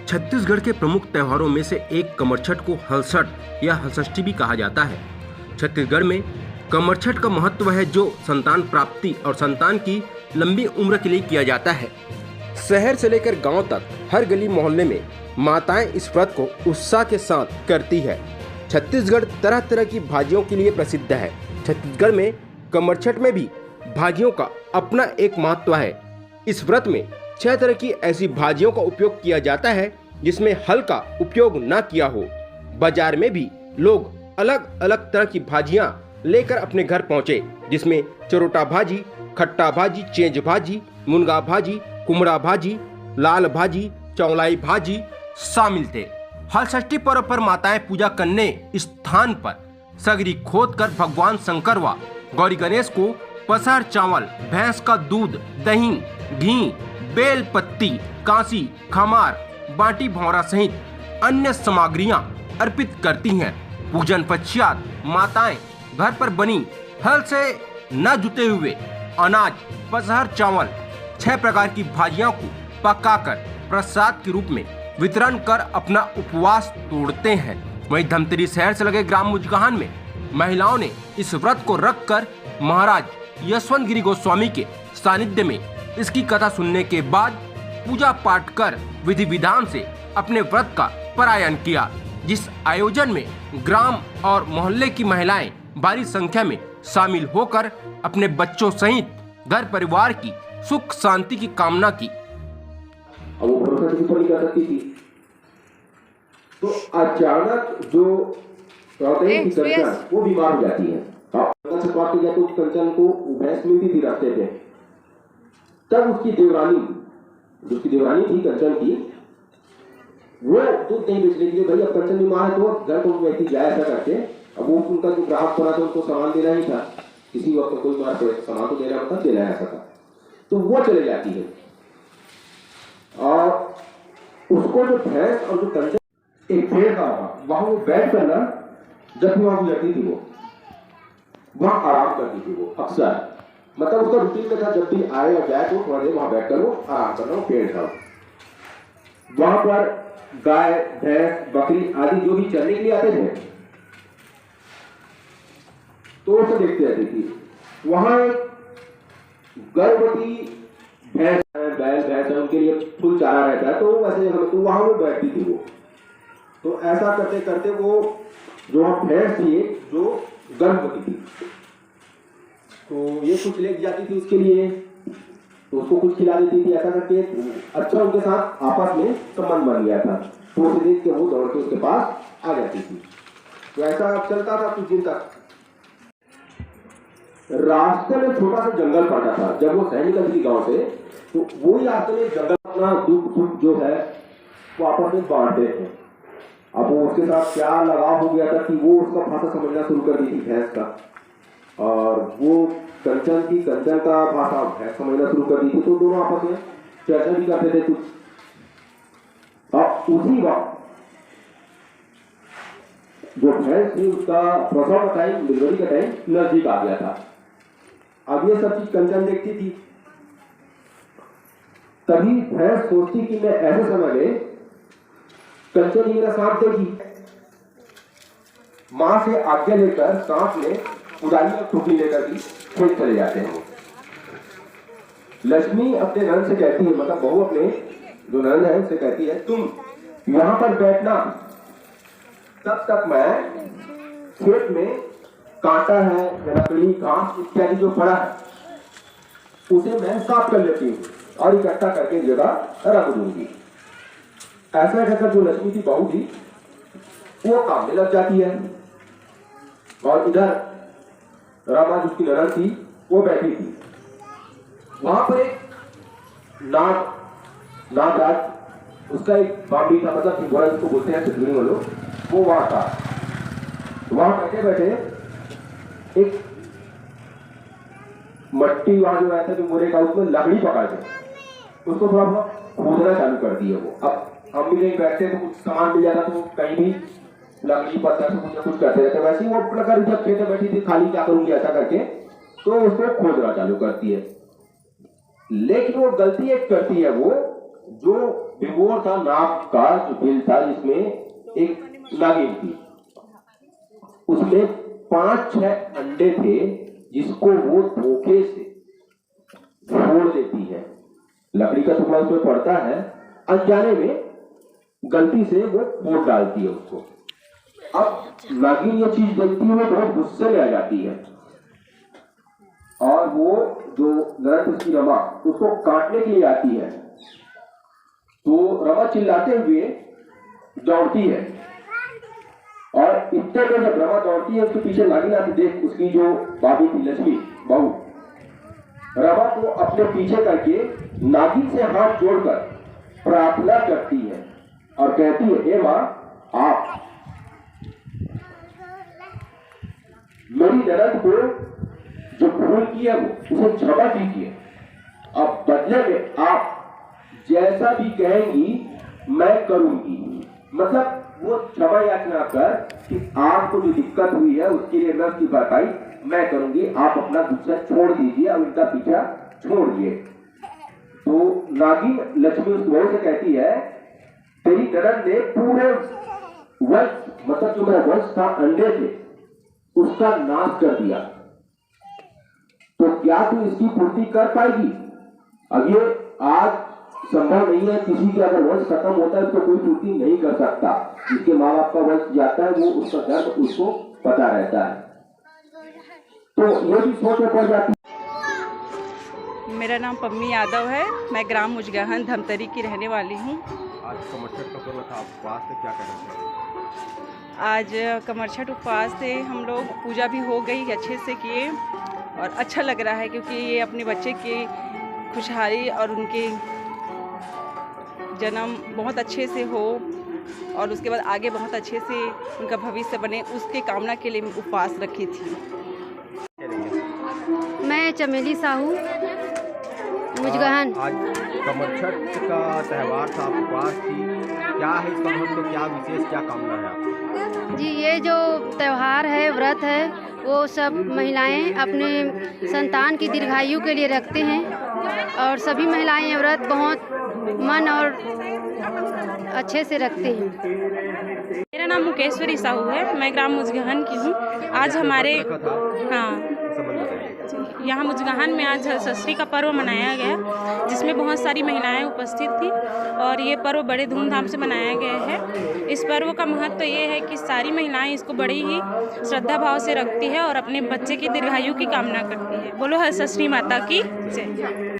छत्तीसगढ़ के प्रमुख त्योहारों में से एक कमरछठ को हलसठ या हलषष्ठी भी कहा जाता है। छत्तीसगढ़ में कमरछठ का महत्व है जो संतान प्राप्ति और संतान की लंबी उम्र के लिए किया जाता है। शहर से लेकर गांव तक हर गली मोहल्ले में माताएं इस व्रत को उत्साह के साथ करती है। छत्तीसगढ़ तरह तरह की भाजियों के लिए प्रसिद्ध है। छत्तीसगढ़ में कमरछठ में भी भाजियों का अपना एक महत्व है। इस व्रत में 6 तरह की ऐसी भाजियों का उपयोग किया जाता है जिसमें हल का उपयोग न किया हो। बाजार में भी लोग अलग अलग तरह की भाजियां लेकर अपने घर पहुंचे, जिसमें चरोटा भाजी, खट्टा भाजी, चेंज भाजी, मुनगा भाजी, कुमड़ा भाजी, लाल भाजी, चौलाई भाजी शामिल थे। हलषष्ठी पर्व पर माताएं पूजा करने स्थान पर सगरी खोद कर भगवान शंकर व गौरी गणेश को पसहर चावल, भैंस का दूध, दही, घी, बेल पत्ती, कांसी, खमार, बाटी भौरा सहित अन्य सामग्रियां अर्पित करती हैं। पूजन पश्चात माताएं घर पर बनी हल से न जुते हुए अनाज, पसहर चावल, 6 प्रकार की भाजियों को पकाकर प्रसाद के रूप में वितरण कर अपना उपवास तोड़ते हैं। वहीं धमतरी शहर से लगे ग्राम मुजगहान में महिलाओं ने इस व्रत को रखकर महाराज यशवंत गिरी गोस्वामी के सानिध्य में इसकी कथा सुनने के बाद पूजा पाठ कर विधि विधान से अपने व्रत का पारायण किया, जिस आयोजन में ग्राम और मोहल्ले की महिलाएं भारी संख्या में शामिल होकर अपने बच्चों सहित घर परिवार की सुख शांति की कामना की। अब वो भरोसा किसी पर नहीं कर सकती थी, तो अचानक जो कंचन वो बीमार हो जाती है। से काट गया तो कंचन को भैंस मिलती थी रास्ते पे। तब उसकी देवरानी थी कंचन की, वो दूध नहीं बेचने के लिए, भाई अब कंचन बीमार है तो घर को व्यक्ति जाए ऐसा करके। अब वो उनका जो ग्राहक पड़ा था उनको सामान देना ही था, किसी वक्त कोई मार पे सामान तो देना होता, देना है ऐसा था, तो वो चले जाती है और उसको जो भैंस और जो कंचन एक पेड़ का वहां वो बैठ कर ना, जब भी वहां गुजरती थी वो वहां आराम करती थी। वो अक्सर मतलब उसका रूटीन में था, जब भी आए और बैठ हो थोड़ा देर वहां बैठकर वो आराम करना, वो पेड़ था। वहां पर गाय, भैंस, बकरी आदि जो भी चरने के लिए आते थे तो उसे देखते रहती थी। वहां एक गर्भवती भैंस, बैल, भैंस उनके लिए फुल चारा रहता है, तो वैसे जगह तो वहां वो बैठती थी वो। तो ऐसा करते करते वो जो भैंस थी जो गर्भवती थी, तो ये कुछ ले जाती थी उसके लिए, तो उसको कुछ खिला देती थी। ऐसा करके अच्छा उनके साथ आपस में संबंध बन गया था, तो उसे देख के वो दौड़ के उसके पास आ जाती थी। तो ऐसा चलता था कुछ दिन तक। रास्ते में छोटा सा जंगल पड़ता था, जब वो सैनिक थी गांव से, तो वही रास्ते में जंगल अपना दुख जो है वो आपस में बांटते थे। अब वो उसके साथ क्या लगाव हो गया था कि वो उसका भाषा समझना शुरू कर दी थी भैंस का, और वो कंचन का भाषा भैंस समझना शुरू कर दी थी। तो दोनों आपस में चर्चा भी करते थे कुछ। अब उसी वक्त जो भैंस थी उसका प्रसव का टाइम, डिलीवरी का टाइम नजदीक आ गया था। अब ये सब चीज कंचन देखती थी। तभी भैंस सोचती कि मैं ऐसे समय में कंचन ही मेरा साथ देगी। मां से आज्ञा लेकर सांस में कुदाली और टोकरी लेकर भी खेत चले जाते हैं। लक्ष्मी अपने नंद से कहती है, मतलब बहू अपने जो नंद है उससे कहती है, तुम यहां पर बैठना, तब तक मैं खेत में कांटा है, लकड़ी, घास इत्यादि जो पड़ा है उसे मैं साफ कर लेती हूँ और इकट्ठा करके जगह रख दूंगी। ऐसा कहकर जो लक्ष्मी की बहू थी वो काम में लग जाती है, और इधर रामा जिसकी ननद थी वो बैठी थी। वहां पर एक नाग राज, उसका एक बाबी था, मतलब घोड़ा जिसको बोलते हैं सिद्धनी वालों, वो वहां था। वहां बैठे बैठे एक मट्टी वहां जो रहता है जो मोरे का, उसमें लकड़ी पकड़ के उसको थोड़ा बहुत खोदना चालू कर दिया वो। अब हम भी नहीं बैठते तो कुछ सामान मिल जाता तो कहीं भी लकड़ी पत्थर से कुछ करते रहते, वैसे ही वो प्रकार जब खेत में बैठी थी खाली क्या करूंगी ऐसा करके, तो उसको खोदना चालू करती है। लेकिन वो गलती एक करती है, वो जो भिगोर था नाग का जो बिल था, जिसमें एक नागिन थी, उसमें 5-6 अंडे थे जिसको वो धोखे से फोड़ देती है। लकड़ी का टुकड़ा उसमें पड़ता है, अनजाने में गलती से वो फोड़ डालती है उसको। अब नागिन ये चीज देखती हुए बहुत गुस्से में आ जाती है और वो जो नरक उसकी रमा उसको काटने के लिए आती है। तो रमा चिल्लाते हुए दौड़ती है और इतने में जब रमा दौड़ती है उसके पीछे नागिन आती, देख उसकी जो भाभी थी लक्ष्मी बहू, रमा को अपने पीछे करके नागिन से हाथ जोड़कर प्रार्थना करती है और कहती है, हे मां, आप मेरी ननद को जो भूल की है उसे क्षमा कीजिए। अब बदले में आप जैसा भी कहेंगी मैं करूंगी। मतलब वो क्षमा याचना कर कि आपको जो दिक्कत हुई है उसके लिए मैं उसकी भरपाई मैं करूंगी, आप अपना गुस्सा छोड़ दीजिए और उनका पीछा छोड़िए। तो नागिन लक्ष्मी उस बहू से कहती है, तेरी ननद ने पूरे वंश, मतलब जो मेरा वंश था अंडे से, उसका नाश कर दिया, तो क्या तू इसकी पूर्ति कर पाएगी? अब ये आज संभव नहीं है, किसी का अगर वंश खत्म होता है तो कोई पूर्ति नहीं कर सकता। जिसके माँ बाप का वंश जाता है वो उसका दर्द उसको पता रहता है, तो ये भी सोच में पड़ जाती है। मेरा नाम पम्मी यादव है, मैं ग्राम मुजगहन धमतरी की रहने वाली हूँ। आज कमरछठ का पर्व था, उपवास से क्या करना चाहिए? आज कमरछठ उपवास से हम लोग पूजा भी हो गई, अच्छे से किए और अच्छा लग रहा है क्योंकि ये अपने बच्चे की खुशहाली और उनके जन्म बहुत अच्छे से हो और उसके बाद आगे बहुत अच्छे से उनका भविष्य बने, उसके कामना के लिए उपवास रखी थी। मैं चमेली साहू मुजगहन। आज कमरछठ का त्यौहार था, उपवास थी, क्या है इसका महत्व, क्या विशेष, क्या कामना है आपकी? जी, ये जो त्यौहार है, व्रत है, वो सब महिलाएं अपने संतान की दीर्घायु के लिए रखते हैं और सभी महिलाएं ये व्रत बहुत मन और अच्छे से रखते हैं। मेरा नाम मुकेश्वरी साहू है, मैं ग्राम मुजगहन की हूँ। आज हमारे यहाँ मुजगहन में आज षष्ठी का पर्व मनाया गया, जिसमें बहुत सारी महिलाएं उपस्थित थी और ये पर्व बड़े धूमधाम से मनाया गया है। इस पर्व का महत्व ये है कि सारी महिलाएं इसको बड़ी ही श्रद्धा भाव से रखती है और अपने बच्चे की दीर्घायु की कामना करती है। बोलो हर षष्ठी माता की जय।